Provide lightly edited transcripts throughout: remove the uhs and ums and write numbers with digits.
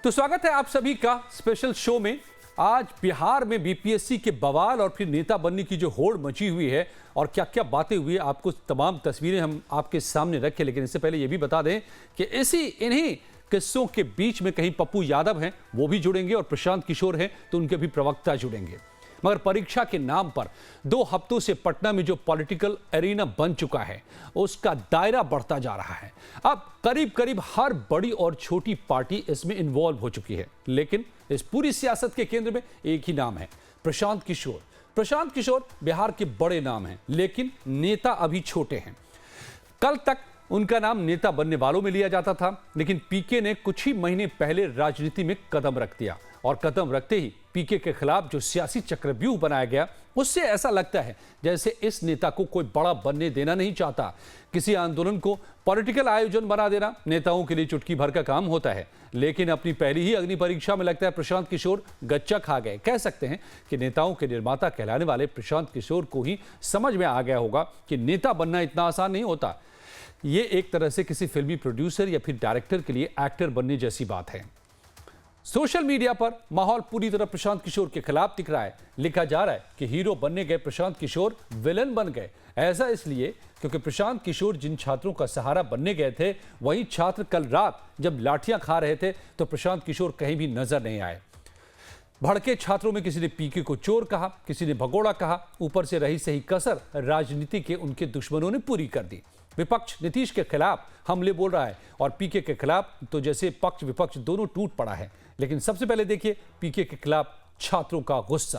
तो स्वागत है आप सभी का स्पेशल शो में। आज बिहार में बीपीएससी के बवाल और फिर नेता बनने की जो होड़ मची हुई है और क्या क्या बातें हुई, आपको तमाम तस्वीरें हम आपके सामने रखें। लेकिन इससे पहले ये भी बता दें कि इन्हीं किस्सों के बीच में कहीं पप्पू यादव हैं, वो भी जुड़ेंगे, और प्रशांत किशोर हैं तो उनके भी प्रवक्ता जुड़ेंगे। मगर परीक्षा के नाम पर 2 हफ्तों से पटना में जो पॉलिटिकल एरिना बन चुका है उसका दायरा बढ़ता जा रहा है। अब करीब करीब हर बड़ी और छोटी पार्टी इसमें इन्वॉल्व हो चुकी है। लेकिन इस पूरी सियासत के केंद्र में एक ही नाम है, प्रशांत किशोर। प्रशांत किशोर बिहार के बड़े नाम हैं, लेकिन नेता अभी छोटे हैं। कल तक उनका नाम नेता बनने वालों में लिया जाता था, लेकिन पीके ने कुछ ही महीने पहले राजनीति में कदम रख दिया, और कदम रखते ही पीके के खिलाफ जो सियासी चक्रव्यूह बनाया गया, उससे ऐसा लगता है जैसे इस नेता को कोई बड़ा बनने देना नहीं चाहता। किसी आंदोलन को पॉलिटिकल आयोजन बना देना नेताओं के लिए चुटकी भर का काम होता है, लेकिन अपनी पहली ही अग्नि परीक्षा में लगता है प्रशांत किशोर गच्चा खा गए। कह सकते हैं कि नेताओं के निर्माता कहलाने वाले प्रशांत किशोर को ही समझ में आ गया होगा कि नेता बनना इतना आसान नहीं होता। ये एक तरह से किसी फिल्मी प्रोड्यूसर या फिर डायरेक्टर के लिए एक्टर बनने जैसी बात है। सोशल मीडिया पर माहौल पूरी तरह प्रशांत किशोर के खिलाफ दिख रहा है। लिखा जा रहा है कि हीरो बनने गए प्रशांत किशोर विलन बन गए। ऐसा इसलिए क्योंकि प्रशांत किशोर जिन छात्रों का सहारा बनने गए थे, वही छात्र कल रात जब लाठियां खा रहे थे तो प्रशांत किशोर कहीं भी नजर नहीं आए। भड़के छात्रों में किसी ने पीके को चोर कहा, किसी ने भगोड़ा कहा। ऊपर से रही सही कसर राजनीति के उनके दुश्मनों ने पूरी कर दी। विपक्ष नीतीश के खिलाफ हमले बोल रहा है और पीके के खिलाफ तो जैसे पक्ष विपक्ष दोनों टूट पड़ा है। लेकिन सबसे पहले देखिए पीके के खिलाफ छात्रों का गुस्सा।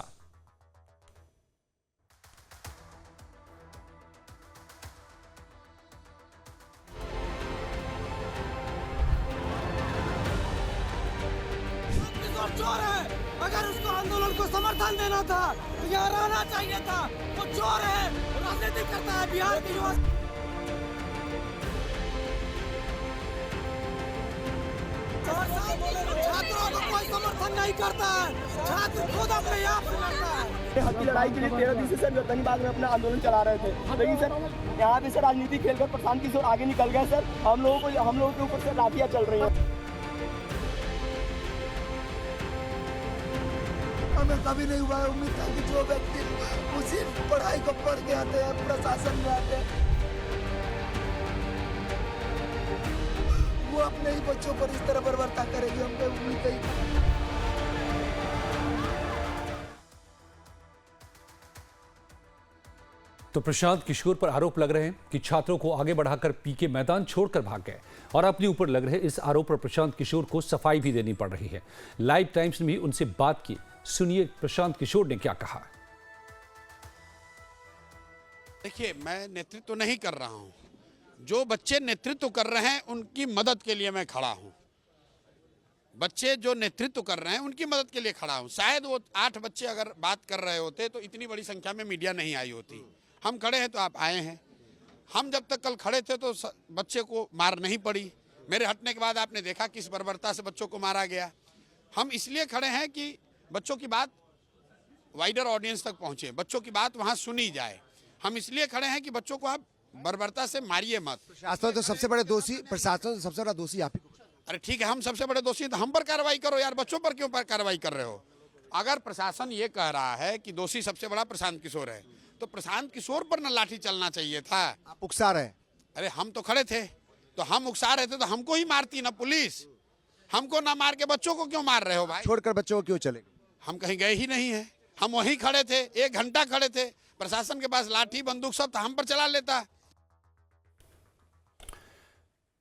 चोर है, अगर उसको आंदोलन को समर्थन देना था तो यहाँ रहना चाहिए था। वो चोर है, राजनीति करता है बिहार की युवा। छात्रों को कोई समर्थन नहीं करता है, छात्र खुद अपने आप से लड़ता है। हक की लड़ाई के लिए 13 दिन से सर धनीबाग में अपना आंदोलन चला रहे थे, लेकिन सर यहाँ पे सर राजनीति खेलकर प्रशांत किशोर आगे निकल गए। सर हम लोगों के ऊपर से लाठियां चल रही हैं। हमें कभी नहीं हुआ है उम्मीद था कि जो व्यक्ति उसी पढ़ाई को पढ़ के आते हैं, प्रशासन में आते हैं, वो अपने ही बच्चों पर इस तरह बर्बरता करेगी, हम पे उम्मीद नहीं। तो प्रशांत किशोर पर आरोप लग रहे हैं कि छात्रों को आगे बढ़ाकर पीके मैदान छोड़कर भाग गए, और अपने ऊपर लग रहे इस आरोप पर प्रशांत किशोर को सफाई भी देनी पड़ रही है। लाइव टाइम्स ने भी उनसे बात की। सुनिए प्रशांत किशोर ने क्या कहा। देखिए, मैं नेतृत्व नहीं कर रहा हूं, जो बच्चे नेतृत्व कर रहे हैं उनकी मदद के लिए मैं खड़ा हूं। बच्चे जो नेतृत्व कर रहे हैं उनकी मदद के लिए खड़ा हूं। शायद वो 8 बच्चे अगर बात कर रहे होते तो इतनी बड़ी संख्या में मीडिया नहीं आई होती। हम खड़े हैं तो आप आए हैं। हम जब तक कल खड़े थे तो बच्चे को मार नहीं पड़ी। मेरे हटने के बाद आपने देखा किस बर्बरता से बच्चों को मारा गया। हम इसलिए खड़े हैं कि बच्चों की बात वाइडर ऑडियंस तक पहुंचे, बच्चों की बात वहां सुनी जाए। हम इसलिए खड़े हैं कि बच्चों को आप बर्बरता से मारिए मत। प्रशासन तो सबसे बड़े दोषी, प्रशासन सबसे बड़ा दोषी आप ही। अरे ठीक है, हम सबसे बड़े दोषी हैं तो हम पर कार्रवाई करो यार, बच्चों पर क्यों पर कार्रवाई कर रहे हो? अगर प्रशासन ये कह रहा है कि दोषी सबसे बड़ा प्रशांत किशोर है, तो प्रशांत किशोर पर न लाठी चलना चाहिए था। आप उकसा रहे हैं। अरे हम तो खड़े थे, तो हम उकसा रहे थे तो हमको ही मारती ना पुलिस। हमको ना मार के बच्चों को क्यों मार रहे हो भाई? छोड़कर बच्चों को क्यों चले? हम कहीं गए ही नहीं है, हम वहीं खड़े थे, 1 घंटा खड़े थे। प्रशासन के पास लाठी बंदूक सब था, हम पर चला लेता।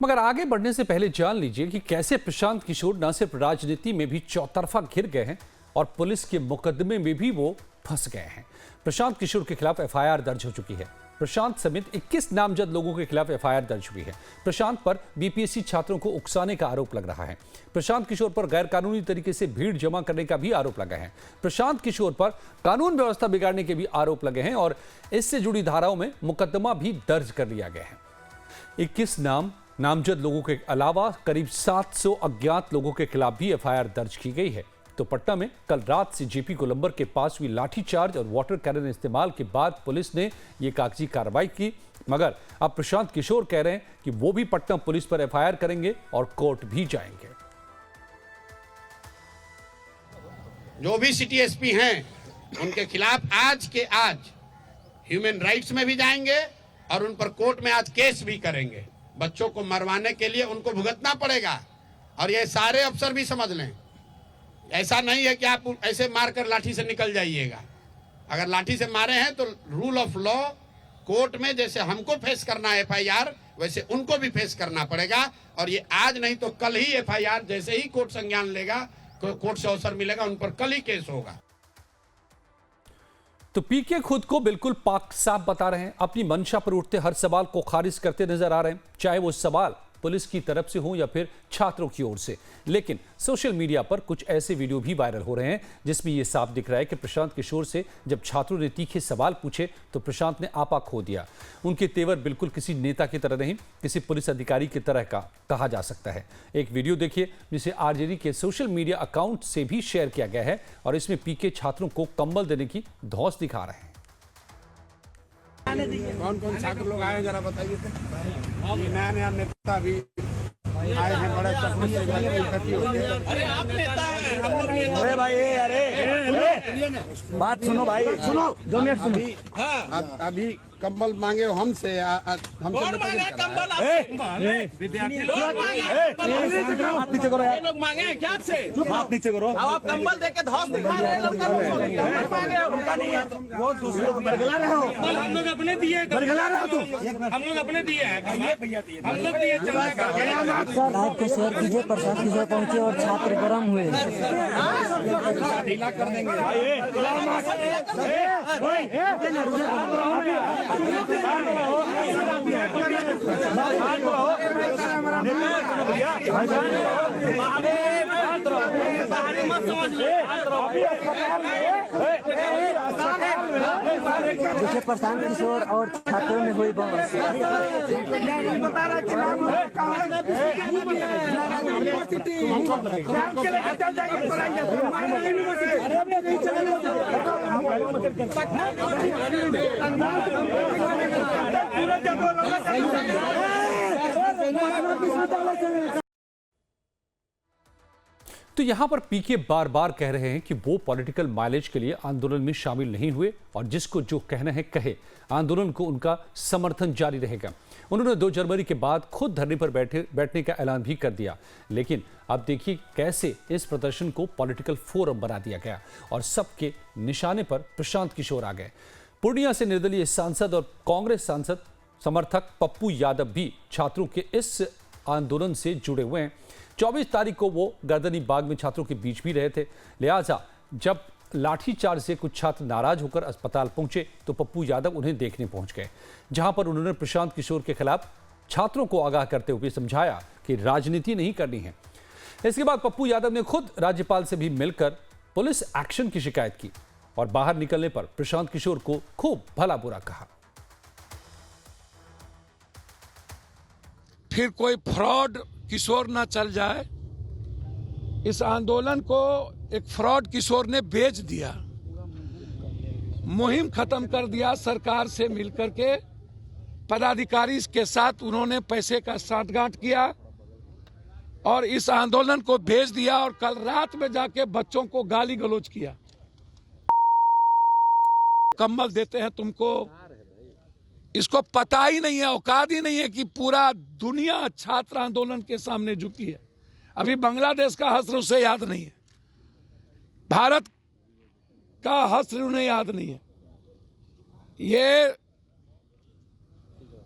मगर आगे बढ़ने से पहले जान लीजिए कि कैसे प्रशांत किशोर न सिर्फ राजनीति में भी चौतरफा घिर गए हैं और पुलिस के मुकदमे में भी वो फंस गए हैं। प्रशांत किशोर के खिलाफ एफआईआर दर्ज हो चुकी है। प्रशांत समेत 21 नामजद लोगों के खिलाफ एफआईआर दर्ज हुई है। प्रशांत पर बीपीएससी छात्रों को उकसाने का आरोप लग रहा है। प्रशांत किशोर पर गैर कानूनी तरीके से भीड़ जमा करने का भी आरोप लगा है। प्रशांत किशोर पर कानून व्यवस्था बिगाड़ने के भी आरोप लगे हैं और इससे जुड़ी धाराओं में मुकदमा भी दर्ज कर लिया गया है। 21 नामजद लोगों के अलावा करीब 700 अज्ञात लोगों के खिलाफ भी एफआईआर दर्ज की गई है। तो पटना में कल रात से जेपी गोलंबर के पास हुई लाठीचार्ज और वाटर कैनन इस्तेमाल के बाद पुलिस ने यह कागजी कार्रवाई की। मगर अब प्रशांत किशोर कह रहे हैं कि वो भी पटना पुलिस पर एफआईआर करेंगे और कोर्ट भी जाएंगे। जो भी सिटी एसपी हैं उनके खिलाफ आज के आज ह्यूमन राइट्स में भी जाएंगे और उन पर कोर्ट में आज केस भी करेंगे। बच्चों को मरवाने के लिए उनको भुगतना पड़ेगा और ये सारे अफसर भी समझ लें। ऐसा नहीं है कि आप ऐसे मारकर लाठी से निकल जाइएगा। अगर लाठी से मारे हैं तो रूल ऑफ लॉ कोर्ट में जैसे हमको फेस करना है एफआईआर, वैसे उनको भी फेस करना पड़ेगा। और ये आज नहीं तो कल ही एफआईआर जैसे ही कोर्ट संज्ञान लेगा, कोर्ट से अवसर मिलेगा, उन पर कल ही केस होगा। तो पीके खुद को बिल्कुल पाक साफ बता रहे हैं, अपनी मंशा पर उठते हर सवाल को खारिज करते नजर आ रहे हैं, चाहे वो सवाल पुलिस की तरफ से हो या फिर छात्रों की ओर से। लेकिन सोशल मीडिया पर कुछ ऐसे वीडियो भी वायरल हो रहे हैं जिसमें यह साफ दिख रहा है कि प्रशांत किशोर से जब छात्रों ने तीखे सवाल पूछे तो प्रशांत ने आपा खो दिया। उनके तेवर बिल्कुल किसी नेता की तरह नहीं, किसी पुलिस अधिकारी की तरह का कहा जा सकता है। एक वीडियो देखिए जिसे आरजेडी के सोशल मीडिया अकाउंट से भी शेयर किया गया है और इसमें पीके छात्रों को कंबल देने की धौंस दिखा रहे हैं। कौन कौन छात्र लोग आए जरा बताइए तो। नया नया नेता भी आए हैं, बड़े सपने से अरे आप नेता हैं, हम लोग नेता। अरे भाई, अरे बात सुनो भाई, सुनो 2 मिनट सुनो। अभी कंबल मांगे हो हमसे, हमसे कंबल विद्यार्थी लोग नीचे करो यार, लोग मांगे हैं क्या से? आप नीचे करो। आप कंबल देके धौंस दिखा रहे हैं, कंबल मांगे हो, उनका नहीं है। वो दूसरे को बरगला रहे हो। हम लोग अपने दिए, बरगला रहे हो तुम। हम लोग अपने दिए हैं, हम लोग दिए चलेगा। सर आपके सर डीजे प्रसाद किशोर पहुंचे और छात्र गरम हुए। ढीला कर देंगे। डीजे प्रशांत किशोर और छात्रों में हुई बहस। तो यहां पर पीके बार बार कह रहे हैं कि वो पॉलिटिकल माइलेज के लिए आंदोलन में शामिल नहीं हुए और जिसको जो कहना है कहे, आंदोलन को उनका समर्थन जारी रहेगा। उन्होंने 2 जनवरी के बाद खुद धरने पर बैठने का ऐलान भी कर दिया। लेकिन अब देखिए कैसे इस प्रदर्शन को पॉलिटिकल फोरम बना दिया गया और सबके निशाने पर प्रशांत किशोर आ गए। पूर्णिया से निर्दलीय सांसद और कांग्रेस सांसद समर्थक पप्पू यादव भी छात्रों के इस आंदोलन से जुड़े हुए हैं। 24 तारीख को वो गर्दनी बाग में छात्रों के बीच भी रहे थे। लिहाजा जब लाठीचार्ज से कुछ छात्र नाराज होकर अस्पताल पहुंचे तो पप्पू यादव उन्हें देखने पहुंच गए, जहां पर उन्होंने प्रशांत किशोर के खिलाफ छात्रों को आगाह करते हुए समझाया कि राजनीति नहीं करनी है। इसके बाद पप्पू यादव ने खुद राज्यपाल से भी मिलकर पुलिस एक्शन की शिकायत की और बाहर निकलने पर प्रशांत किशोर को खूब भला बुरा कहा। फिर कोई फ्रॉड किशोर ना चल जाए। इस आंदोलन को एक फ्रॉड किशोर ने बेच दिया, मुहिम खत्म कर दिया। सरकार से मिलकर के पदाधिकारी के साथ उन्होंने पैसे का साठगांठ किया और इस आंदोलन को बेच दिया और कल रात में जाके बच्चों को गाली गलौज किया। कंबल देते हैं तुमको, इसको पता ही नहीं है, औकात ही नहीं है कि पूरा दुनिया छात्र आंदोलन के सामने झुकी है। अभी बांग्लादेश का हश्र उसे याद नहीं है, भारत का हश्र उन्हें याद नहीं है। ये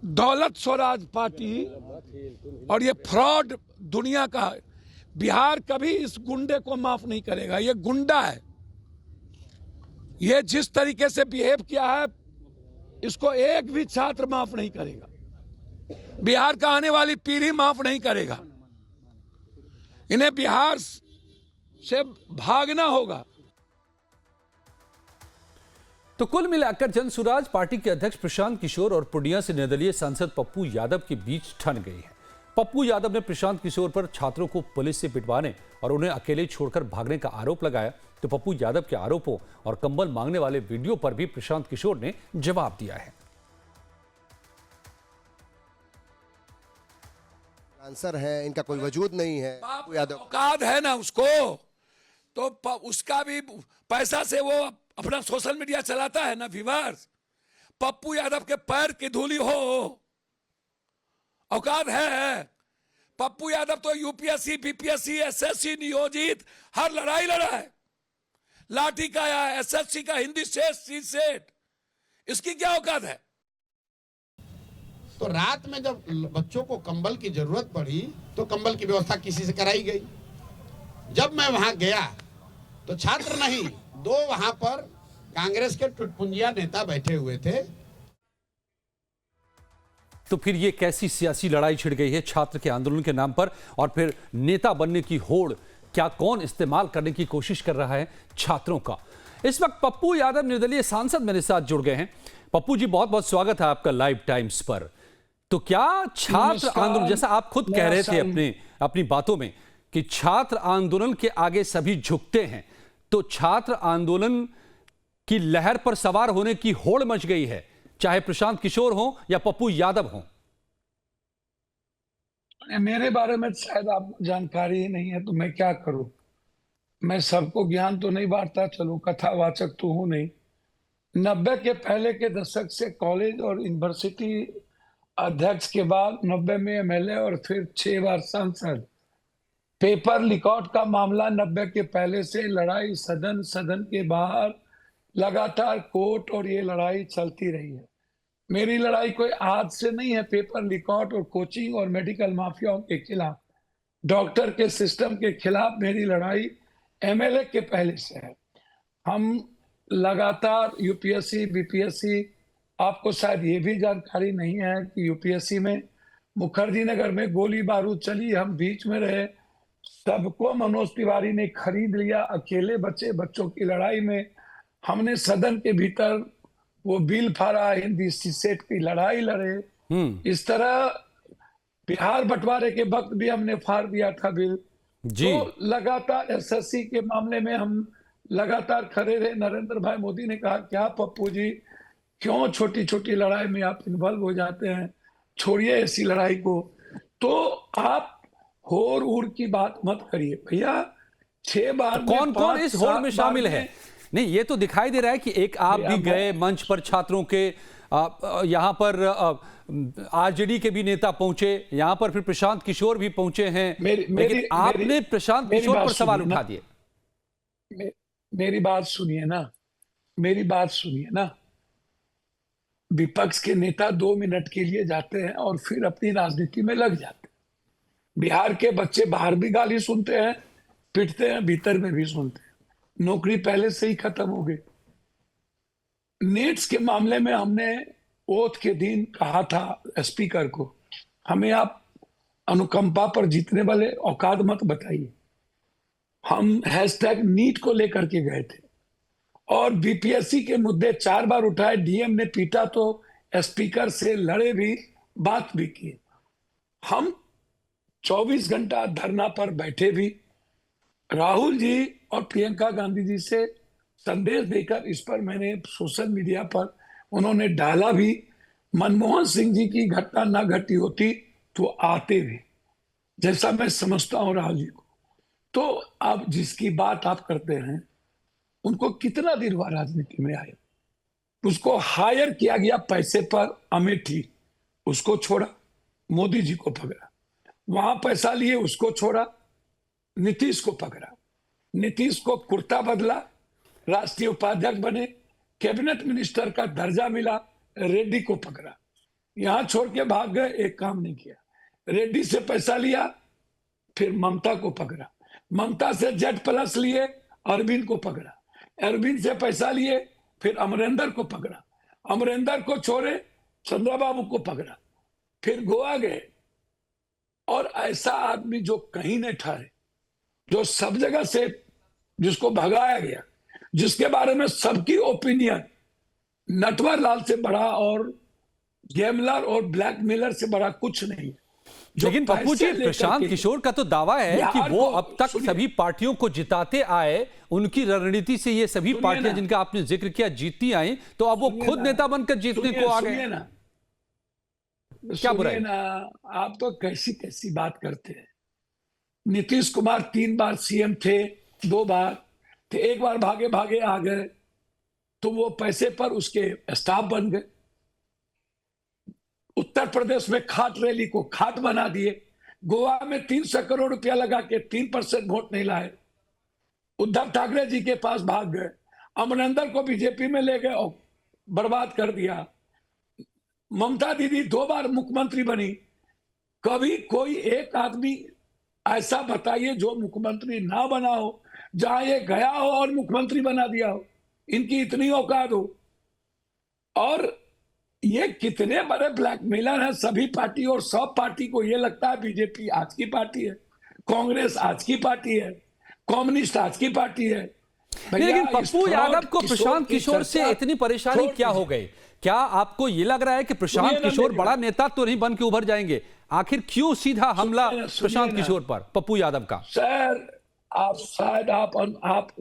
दौलत स्वराज पार्टी और ये फ्रॉड दुनिया का है। बिहार कभी इस गुंडे को माफ नहीं करेगा। ये गुंडा है, ये जिस तरीके से बिहेव किया है इसको एक भी छात्र माफ नहीं करेगा। बिहार का आने वाली पीढ़ी माफ नहीं करेगा। इन्हें बिहार से भागना होगा। तो कुल मिलाकर जनसुराज पार्टी के अध्यक्ष प्रशांत किशोर और पूर्णिया से निर्दलीय सांसद पप्पू यादव के बीच ठन गई है। पप्पू यादव ने प्रशांत किशोर पर छात्रों को पुलिस से पिटवाने और उन्हें अकेले छोड़कर भागने का आरोप लगाया। तो पप्पू यादव के आरोपों और कंबल मांगने वाले वीडियो पर भी प्रशांत किशोर ने जवाब दिया है। आंसर है, इनका कोई वजूद नहीं है। औकात है ना उसको, तो उसका भी पैसा से वो अपना सोशल मीडिया चलाता है ना व्यूअर्स। पप्पू यादव के पैर की धूली हो, औकात है। पप्पू यादव तो यूपीएससी, बीपीएससी, एसएससी नियोजित हर लड़ाई लड़ा है। लाठी का या एसएससी का हिंदी सेट, इसकी क्या औकात है? तो रात में जब बच्चों को कंबल की जरूरत पड़ी तो कंबल की व्यवस्था किसी से कराई गई। जब मैं वहां गया तो छात्र नहीं, 2 वहां पर कांग्रेस के टुटपुंजिया नेता बैठे हुए थे। तो फिर ये कैसी सियासी लड़ाई छिड़ गई है छात्र के आंदोलन के नाम पर, और फिर नेता बनने की होड़ क्या कौन इस्तेमाल करने की कोशिश कर रहा है छात्रों का। इस वक्त पप्पू यादव निर्दलीय सांसद मेरे साथ जुड़ गए हैं। पप्पू जी, बहुत बहुत स्वागत है आपका लाइव टाइम्स पर। तो क्या छात्र आंदोलन, जैसा आप खुद कह रहे थे अपनी बातों में कि छात्र आंदोलन के आगे सभी झुकते हैं, तो छात्र आंदोलन की लहर पर सवार होने की होड़ मच गई है, चाहे प्रशांत किशोर हो या पप्पू यादव हो? मेरे बारे में शायद आपको जानकारी ही नहीं है, तो मैं क्या करूं। मैं सबको ज्ञान तो नहीं बांटता, चलो कथावाचक तो हूं नहीं। 90 के पहले के दशक से कॉलेज और यूनिवर्सिटी अध्यक्ष के बाद 90 में एमएलए और फिर 6 बार सांसद। पेपर रिकॉर्ड का मामला 90 के पहले से लड़ाई सदन के बाहर लगातार कोर्ट, और ये लड़ाई चलती रही है। मेरी लड़ाई कोई आज से नहीं है। पेपर रिकॉर्ड और कोचिंग और मेडिकल माफियाओं के खिलाफ, डॉक्टर के सिस्टम के खिलाफ मेरी लड़ाई एमएलए के पहले से है। हम लगातार यूपीएससी, बीपीएससी, आपको शायद ये भी जानकारी नहीं है कि यूपीएससी में मुखर्जी नगर में गोली बारूद चली, हम बीच में रहे, सबको मनोज तिवारी ने खरीद लिया। अकेले बच्चों की लड़ाई में हमने सदन के भीतर वो बिल फाड़ा, हिंदी सेट की लड़ाई लड़े। इस तरह बिहार बंटवारे के वक्त भी हमने फाड़ दिया था बिल जी। तो लगातार एसएससी के मामले में हम लगातार खड़े रहे। नरेंद्र भाई मोदी ने कहा, क्या पप्पू जी क्यों छोटी छोटी लड़ाई में आप इन्वॉल्व हो जाते हैं, छोड़िए ऐसी लड़ाई को। तो आप होड़ उड़ की बात मत करिए भैया। 6 बार कौन कौन इस होड़ में शामिल है? नहीं, ये तो दिखाई दे रहा है कि एक आप भी गए मंच पर, छात्रों के यहाँ पर आरजेडी के भी नेता पहुंचे, यहाँ पर फिर प्रशांत किशोर भी पहुंचे हैं, लेकिन आपने प्रशांत किशोर पर सवाल उठा दिए। मेरी बात सुनिए ना। विपक्ष के नेता 2 मिनट के लिए जाते हैं और फिर अपनी राजनीति में लग जाते हैं। बिहार के बच्चे बाहर भी गाली सुनते हैं, पिटते हैं, भीतर में भी सुनते हैं। नौकरी पहले से ही खत्म हो गई। नेट्स के मामले में हमने ओथ के दिन कहा था स्पीकर को, हमें आप अनुकंपा पर जीतने वाले औकात मत बताइए। हम #नीट को लेकर के गए थे और बीपीएससी के मुद्दे 4 बार उठाए। डीएम ने पीटा तो स्पीकर से लड़े भी, बात भी की। हम 24 घंटा धरना पर बैठे भी। राहुल जी और प्रियंका गांधी जी से संदेश देकर इस पर मैंने सोशल मीडिया पर उन्होंने डाला भी। मनमोहन सिंह जी की घटना ना घटी होती तो आते भी, जैसा मैं समझता हूं राहुल जी को। तो अब जिसकी बात आप करते हैं, उनको कितना दिन हुआ राजनीति में आए, उसको हायर किया गया पैसे पर, अमेठी उसको छोड़ा, मोदी जी को पकड़ा, वहां पैसा लिए उसको छोड़ा, नीतीश को पकड़ा, नीतीश को कुर्ता बदला, राष्ट्रीय उपाध्यक्ष बने, कैबिनेट मिनिस्टर का दर्जा मिला, रेड्डी को पकड़ा, यहां छोड़ के भाग गए, एक काम नहीं किया। रेड्डी से पैसा लिया, फिर ममता को पकड़ा, ममता से Z+ लिए, अरविंद को पकड़ा, अरविंद से पैसा लिए, फिर अमरेंद्र को पकड़ा, अमरेंद्र को छोड़े, चंद्रबाबू को पकड़ा, फिर गोवा गए। और ऐसा आदमी जो कहीं नहीं ठहरे, जो सब जगह से, जिसको भगाया गया, जिसके बारे में सबकी ओपिनियन नटवर लाल से बड़ा और गैमलर और ब्लैकमेलर से बड़ा कुछ नहीं। लेकिन पप्पू जी, प्रशांत किशोर का तो दावा है कि वो अब तक सभी पार्टियों को जिताते आए, उनकी रणनीति से ये सभी पार्टियां जिनका आपने जिक्र किया जीतती आई, तो अब वो खुद नेता बनकर जीतने को आ गए। क्या बुराई ना, आप तो कैसी कैसी बात करते हैं। नीतीश कुमार 3 बार सीएम थे, 2 बार तो एक बार भागे भागे आ गए तो वो पैसे पर उसके स्टाफ बन गए। उत्तर प्रदेश में खाट रैली को खाट बना दिए। गोवा में 300 करोड़ रुपया लगा के 3% वोट नहीं लाए। उद्धव ठाकरे जी के पास भाग गए। अमरिंदर को बीजेपी में ले गए और बर्बाद कर दिया। ममता दीदी 2 बार मुख्यमंत्री बनी। कभी कोई एक आदमी ऐसा बताइए जो मुख्यमंत्री ना बना हो, जहां ये गया हो और मुख्यमंत्री बना दिया हो। इनकी इतनी औकात हो। और ये कितने बड़े ब्लैकमेलर हैं सभी पार्टी, और सब पार्टी को ये लगता है बीजेपी आज की पार्टी है, कांग्रेस आज की पार्टी है, कम्युनिस्ट आज की पार्टी है। लेकिन पप्पू यादव को प्रशांत किशोर से इतनी परेशानी क्या हो गई? क्या आपको ये लग रहा है कि प्रशांत किशोर बड़ा नेता तो नहीं बन के उभर जाएंगे? आखिर क्यों सीधा हमला प्रशांत किशोर पर पप्पू यादव का? सर आप शायद आप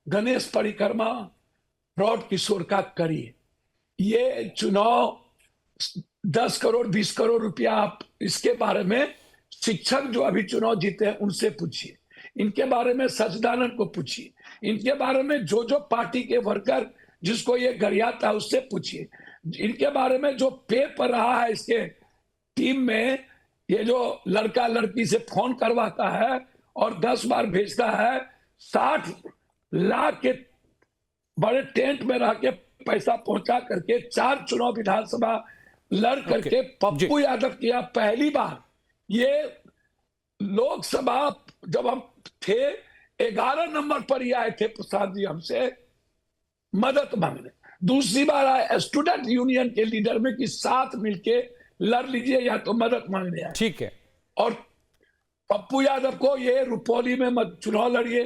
गणेश परिक्रमा फ्रॉड किशोर का करिए। ये चुनाव 10 करोड़ 20 करोड़ रुपया आप इसके बारे में शिक्षक जो अभी चुनाव जीते हैं उनसे पूछिए। इनके बारे में सचिदानंद को पूछिए। इनके बारे में जो पार्टी के वर्कर जिसको ये गरियाता है उससे पूछिए। इनके बारे में जो पे पर रहा है इसके टीम में, ये जो लड़का लड़की से फोन करवाता है और 10 बार भेजता है, 60 लाख के बड़े टेंट में रह के पैसा पहुंचा करके 4 चुनाव विधानसभा लड़ करके पप्पू यादव किया पहली बार। ये लोकसभा जब हम थे 11 नंबर पर ही आए थे प्रसाद जी हमसे मदद मांगने। दूसरी बार आए स्टूडेंट यूनियन के लीडर में कि साथ मिलके लड़ लीजिए या तो मदद मांगने आए। ठीक है। और पप्पू यादव को ये रुपौली में मत चुनाव लड़िए,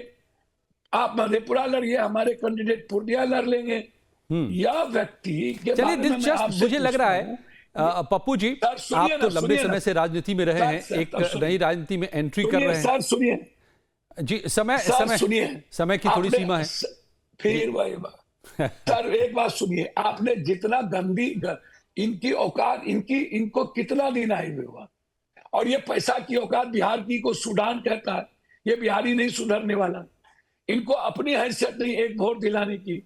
आप मधेपुरा लड़िए, हमारे कैंडिडेट पूर्णिया लड़ लेंगे। यह व्यक्ति के चलिए दिलचस्प मुझे लग रहा है पप्पू जी, आप तो लंबे समय से राजनीति में रहे हैं, एक नई राजनीति में एंट्री कर रहे हैं। सर सुनिए जी, समय की थोड़ी सीमा है। फिर वही बात सर, एक बात सुनिए, आपने जितना गंदी इनकी औकात इनको कितना दिन आए हुए हुआ, और ये पैसा की औकात बिहार की को सूडान कहता है। ये बिहारी नहीं सुधरने वाला। इनको अपनी हैसियत नहीं एक वोट दिलाने की।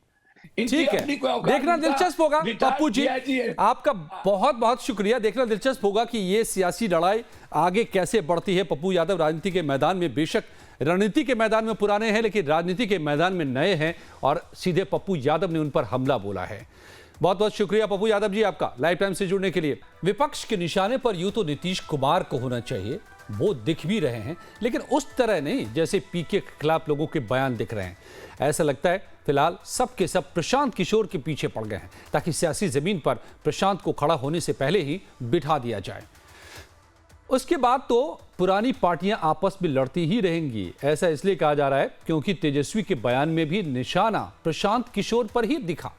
ठीक है, देखना दिलचस्प होगा पप्पू जी। आपका बहुत बहुत शुक्रिया। देखना दिलचस्प होगा कि ये सियासी लड़ाई आगे कैसे बढ़ती है। पप्पू यादव राजनीति के मैदान में, बेशक रणनीति के मैदान में पुराने हैं, लेकिन राजनीति के मैदान में नए हैं, और सीधे पप्पू यादव ने उन पर हमला बोला है। बहुत बहुत शुक्रिया पप्पू यादव जी आपका लाइव टाइम से जुड़ने के लिए। विपक्ष के निशाने पर यूं तो नीतीश कुमार को होना चाहिए, वो दिख भी रहे हैं, लेकिन उस तरह नहीं जैसे पीके के खिलाफ लोगों के बयान दिख रहे हैं। ऐसा लगता है फिलहाल सब के सब प्रशांत किशोर के पीछे पड़ गए हैं, ताकि सियासी जमीन पर प्रशांत को खड़ा होने से पहले ही बिठा दिया जाए। उसके बाद तो पुरानी पार्टियां आपस में लड़ती ही रहेंगी। ऐसा इसलिए कहा जा रहा है क्योंकि तेजस्वी के बयान में भी निशाना प्रशांत किशोर पर ही दिखा।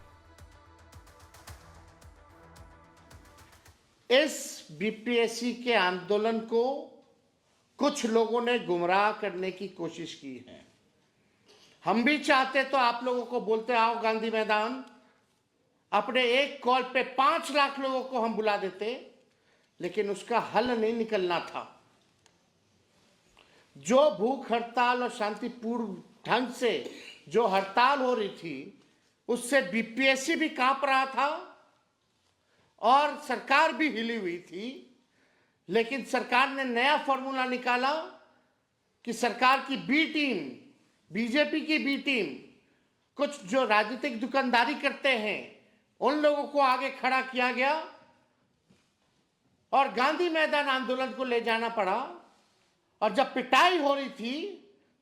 इस बीपीएससी के आंदोलन को कुछ लोगों ने गुमराह करने की कोशिश की है। हम भी चाहते तो आप लोगों को बोलते आओ गांधी मैदान, अपने एक कॉल पे 5 लाख लोगों को हम बुला देते, लेकिन उसका हल नहीं निकलना था। जो भूख हड़ताल और शांतिपूर्ण ढंग से जो हड़ताल हो रही थी, उससे बीपीएससी भी कांप रहा था और सरकार भी हिली हुई थी। लेकिन सरकार ने नया फॉर्मूला निकाला कि सरकार की बी टीम, बीजेपी की बी टीम, कुछ जो राजनीतिक दुकानदारी करते हैं उन लोगों को आगे खड़ा किया गया और गांधी मैदान आंदोलन को ले जाना पड़ा। और जब पिटाई हो रही थी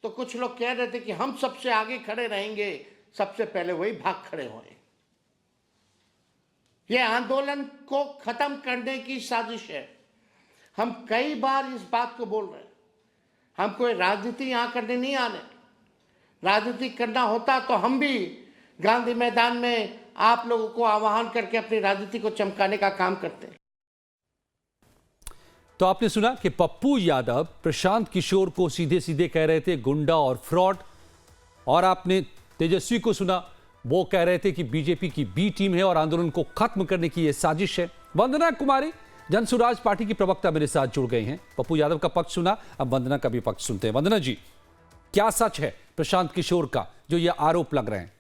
तो कुछ लोग कह रहे थे कि हम सबसे आगे खड़े रहेंगे, सबसे पहले वही भाग खड़े हुए। यह आंदोलन को खत्म करने की साजिश है। हम कई बार इस बात को बोल रहे हैं। हम कोई राजनीति यहां करने नहीं आने। राजनीति करना होता तो हम भी गांधी मैदान में आप लोगों को आह्वान करके अपनी राजनीति को चमकाने का काम करते हैं। तो आपने सुना कि पप्पू यादव प्रशांत किशोर को सीधे सीधे कह रहे थे गुंडा और फ्रॉड, और आपने तेजस्वी को सुना, वो कह रहे थे कि बीजेपी की बी टीम है और आंदोलन को खत्म करने की यह साजिश है। वंदना कुमारी जनसुराज पार्टी की प्रवक्ता मेरे साथ जुड़ गई हैं। पप्पू यादव का पक्ष सुना, अब वंदना का भी पक्ष सुनते हैं। वंदना जी, क्या सच है प्रशांत किशोर का जो ये आरोप लग रहे हैं?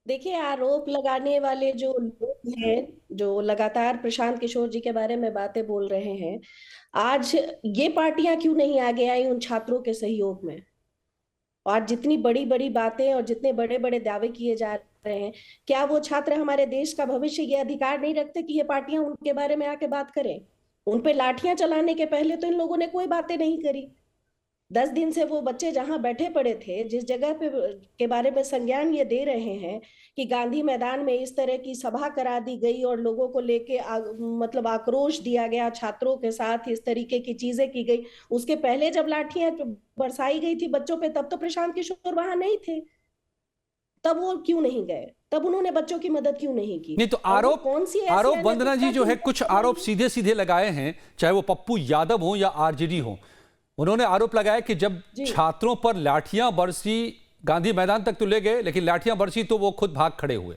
देखिए, आरोप लगाने वाले जो लोग हैं, जो लगातार प्रशांत किशोर जी के बारे में बातें बोल रहे हैं, आज ये पार्टियां क्यों नहीं आगे आई उन छात्रों के सहयोग में? और जितनी बड़ी बड़ी बातें और जितने बड़े बड़े दावे किए जा रहे हैं, क्या वो छात्र हमारे देश का भविष्य ये अधिकार नहीं रखते कि ये पार्टियां उनके बारे में आके बात करें? उन पे लाठियां चलाने के पहले तो इन लोगों ने कोई बातें नहीं करी। 10 दिन से वो बच्चे जहां बैठे पड़े थे, जिस जगह पे के बारे में संज्ञान ये दे रहे हैं कि गांधी मैदान में इस तरह की सभा करा दी गई और लोगों को लेके मतलब आक्रोश दिया गया, छात्रों के साथ इस तरीके की चीजें की गई। उसके पहले जब लाठियां बरसाई गई थी बच्चों पे, तब तो प्रशांत किशोर वहां नहीं थे। तब वो क्यों नहीं गए? तब उन्होंने बच्चों की मदद क्यों नहीं की? नहीं तो आरोप वंदना जी जो है, कुछ आरोप सीधे सीधे लगाए हैं, चाहे वो पप्पू यादव हो या आरजेडी हो। उन्होंने आरोप लगाया कि जब छात्रों पर लाठियां बरसी, गांधी मैदान तक तो ले गए, लेकिन लाठियां बरसी तो वो खुद भाग खड़े हुए।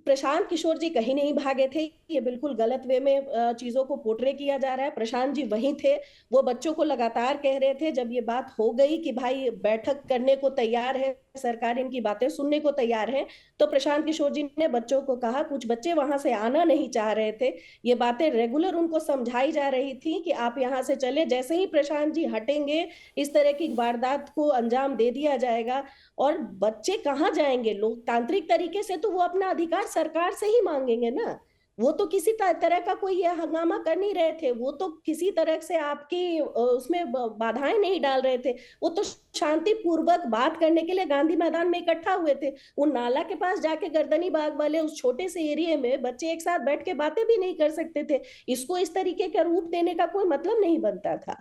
प्रशांत किशोर जी कहीं नहीं भागे थे। ये बिल्कुल गलत वे में चीजों को पोर्ट्रे किया जा रहा है। प्रशांत जी वहीं थे, वो बच्चों को लगातार कह रहे थे। जब ये बात हो गई कि भाई बैठक करने को तैयार है सरकार, इनकी बातें सुनने को तैयार है, तो प्रशांत किशोर जी ने बच्चों को कहा, कुछ बच्चे वहां से आना नहीं चाह रहे थे, ये बातें रेगुलर उनको समझाई जा रही थी कि आप यहाँ से चले, जैसे ही प्रशांत जी हटेंगे इस तरह की वारदात को अंजाम दे दिया जाएगा। और बच्चे कहाँ जाएंगे? लोकतांत्रिक तरीके से तो वो अपना अधिकार सरकार से ही मांगेंगे ना। वो तो किसी तरह का कोई ये हंगामा कर नहीं रहे थे, वो तो किसी तरह से आपकी उसमें बाधाएं नहीं डाल रहे थे। वो तो शांतिपूर्वक बात करने के लिए गांधी मैदान में इकट्ठा हुए थे। वो नाला के पास जाके गर्दनी बाग वाले उस छोटे से एरिया में बच्चे एक साथ बैठ के बातें भी नहीं कर सकते थे। इसको इस तरीके का रूप देने का कोई मतलब नहीं बनता था।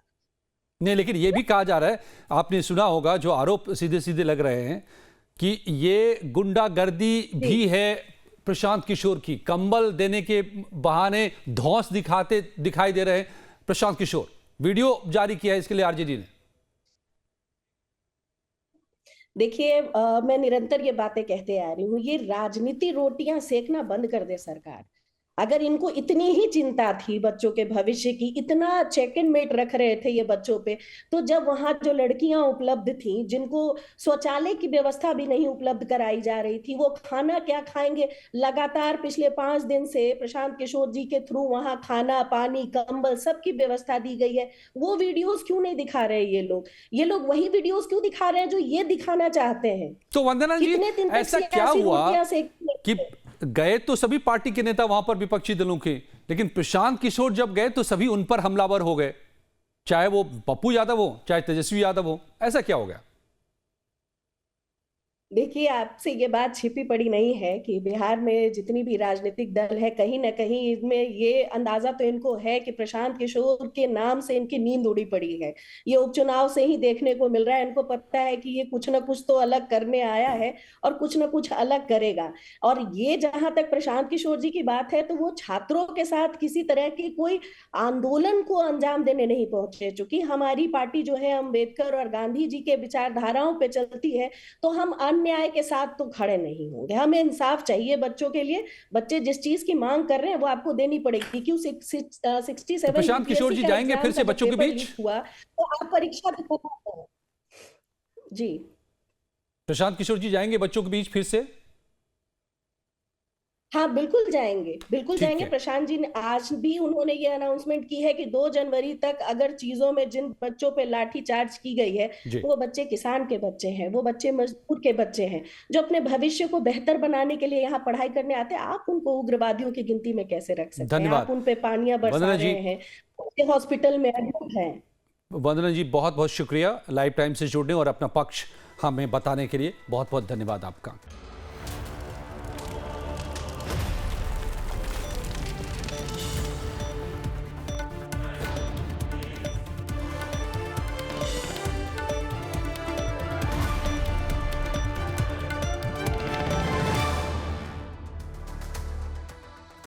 नहीं, लेकिन ये भी कहा जा रहा है, आपने सुना होगा, जो आरोप सीधे सीधे लग रहे हैं कि ये गुंडागर्दी भी है प्रशांत किशोर की। कंबल देने के बहाने धौंस दिखाई दे रहे हैं प्रशांत किशोर। वीडियो जारी किया है इसके लिए आरजेडी ने। देखिए, मैं निरंतर ये बातें कहते आ रही हूँ, ये राजनीति रोटियां सेकना बंद कर दे सरकार। अगर इनको इतनी ही चिंता थी बच्चों के भविष्य की, इतना चेक एंड मेट रख रहे थे ये बच्चों पे, तो जब वहां जो लड़कियां उपलब्ध थी, जिनको शौचालय की व्यवस्था भी नहीं उपलब्ध कराई जा रही थी, वो खाना क्या खाएंगे? लगातार पिछले 5 दिन से प्रशांत किशोर जी के थ्रू वहां खाना, पानी, कंबल सबकी व्यवस्था दी गई है। वो वीडियोस क्यों नहीं दिखा रहे ये लोग? ये लोग वही वीडियोस क्यों दिखा रहे हैं जो ये दिखाना चाहते हैं? तो वंदना जी, ऐसा क्या हुआ कि गए तो सभी पार्टी के नेता वहां पर विपक्षी दलों के, लेकिन प्रशांत किशोर जब गए तो सभी उन पर हमलावर हो गए, चाहे वो पप्पू यादव हो, चाहे तेजस्वी यादव हो। ऐसा क्या हो गया? देखिए, आपसे ये बात छिपी पड़ी नहीं है कि बिहार में जितनी भी राजनीतिक दल है, कहीं ना कहीं इसमें ये अंदाजा तो इनको है कि प्रशांत किशोर के नाम से इनकी नींद उड़ी पड़ी है। ये उपचुनाव से ही देखने को मिल रहा है। इनको पता है कि ये कुछ ना कुछ तो अलग करने आया है और कुछ ना कुछ अलग करेगा। और ये जहां तक प्रशांत किशोर जी की बात है, तो वो छात्रों के साथ किसी तरह की कोई आंदोलन को अंजाम देने नहीं पहुंचे। चूंकि हमारी पार्टी जो है अम्बेडकर और गांधी जी के विचारधाराओं पर चलती है, तो हम न्याय के साथ तो खड़े नहीं होंगे। हमें इंसाफ चाहिए बच्चों के लिए। बच्चे जिस चीज की मांग कर रहे हैं वो आपको देनी पड़ेगी। क्यों 67 प्रशांत किशोर जी जाएंगे फिर से बच्चों के बीच? हुआ तो आप परीक्षा जी, प्रशांत किशोर जी जाएंगे बच्चों के बीच फिर से? हाँ, बिल्कुल जाएंगे, बिल्कुल जाएंगे। प्रशांत जी ने आज भी उन्होंने ये अनाउंसमेंट की है कि 2 जनवरी तक अगर चीजों में जिन बच्चों पे लाठी चार्ज की गई है, वो बच्चे किसान के बच्चे हैं, वो बच्चे मजदूर के बच्चे हैं, जो अपने भविष्य को बेहतर बनाने के लिए यहाँ पढ़ाई करने आते हैं। आप उनको उग्रवादियों की गिनती में कैसे रख सकते हैं? आप उन पे पानियां बरसा रहे हैं, हॉस्पिटल में एडमिट हैं। वंदना जी, बहुत बहुत शुक्रिया लाइव टाइम से जुड़ने और अपना पक्ष हमें बताने के लिए। बहुत बहुत धन्यवाद आपका।